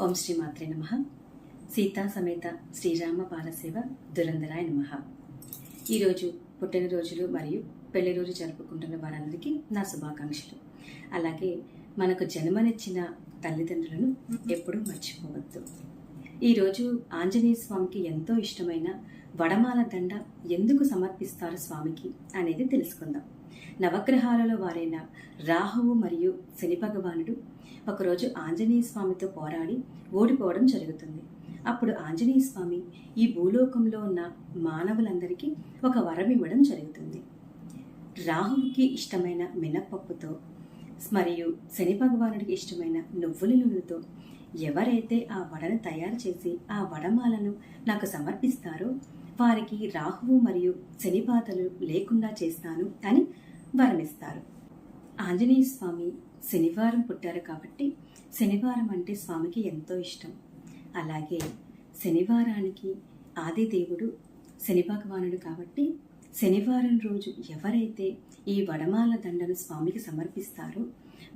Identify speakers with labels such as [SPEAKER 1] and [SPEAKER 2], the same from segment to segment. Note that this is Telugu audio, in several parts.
[SPEAKER 1] ఓం శ్రీ మాత్రే నమః. సీతా సమేత శ్రీరామ పాలసేవ దురంధరాయ నమః. ఈరోజు పుట్టినరోజులు మరియు పెళ్లి రోజు జరుపుకుంటున్న వారందరికీ నా శుభాకాంక్షలు. అలాగే మనకు జన్మనిచ్చిన తల్లిదండ్రులను ఎప్పుడూ మర్చిపోవద్దు. ఈరోజు ఆంజనేయ స్వామికి ఎంతో ఇష్టమైన వడమాల దండ ఎందుకు సమర్పిస్తారు స్వామికి అనేది తెలుసుకుందాం. నవగ్రహాలలో వారైన రాహువు మరియు శని భగవానుడు ఒకరోజు ఆంజనేయ స్వామితో పోరాడి ఓడిపోవడం జరుగుతుంది. అప్పుడు ఆంజనేయ స్వామి ఈ భూలోకంలో ఉన్న మానవులందరికీ ఒక వరం ఇవ్వడం జరుగుతుంది. రాహువుకి ఇష్టమైన మినపప్పుతో మరియు శని భగవానుడికి ఇష్టమైన నువ్వుల నూనెతో ఎవరైతే ఆ వడను తయారు చేసి ఆ వడమాలను నాకు సమర్పిస్తారో వారికి రాహువు మరియు శని బాధలు లేకుండా చేస్తాను అని వరమిస్తారు. ఆంజనేయ స్వామి శనివారం పుట్టారు కాబట్టి శనివారం అంటే స్వామికి ఎంతో ఇష్టం. అలాగే శనివారానికి ఆదిదేవుడు శని భగవానుడు కాబట్టి శనివారం రోజు ఎవరైతే ఈ వడమాల దండను స్వామికి సమర్పిస్తారో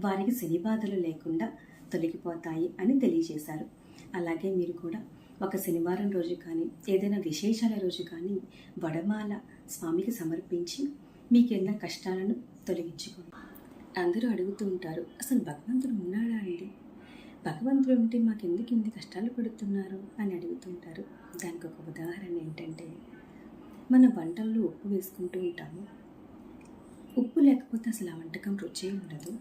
[SPEAKER 1] వారికి శని బాధలు లేకుండా తొలగిపోతాయి అని తెలియజేశారు. అలాగే మీరు కూడా ఒక శనివారం రోజు కానీ ఏదైనా విశేషాల రోజు కానీ వడమాల స్వామికి సమర్పించి మీకేదైనా కష్టాలను తొలగించుకోండి. అందరూ అడుగుతూ ఉంటారు, అసలు భగవంతుడు ఉన్నాడా అండి? భగవంతుడు ఉంటే మాకెందుకు ఇన్ని కష్టాలు పడుతున్నారు అని అడుగుతుంటారు. దానికి ఒక ఉదాహరణ ఏంటంటే, మన వంటల్లో ఉప్పు వేసుకుంటూ ఉంటాము. ఉప్పు లేకపోతే అసలు ఆ వంటకం రుచి ఉండదు.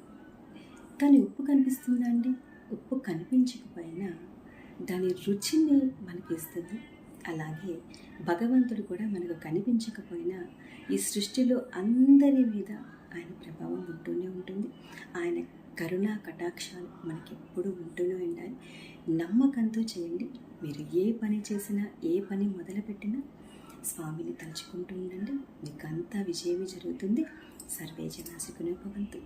[SPEAKER 1] కానీ ఉప్పు కనిపిస్తుందా అండి? ఉప్పు కనిపించకపోయినా దాని రుచిని మనకి ఇస్తుంది. అలాగే భగవంతుడు కూడా మనకు కనిపించకపోయినా ఈ సృష్టిలో అందరి మీద ఆయన ప్రభావం ఉంటూనే ఉంటుంది. ఆయన కరుణా కటాక్షాలు మనకి ఎప్పుడూ ఉంటూనే ఉండాలి. నమ్మకంతో చేయండి. మీరు ఏ పని చేసినా ఏ పని మొదలుపెట్టినా స్వామిని తలుచుకుంటూ ఉండండి. మీకు అంతా విజయమే జరుగుతుంది. సర్వే జనా సుఖినో భవంతు.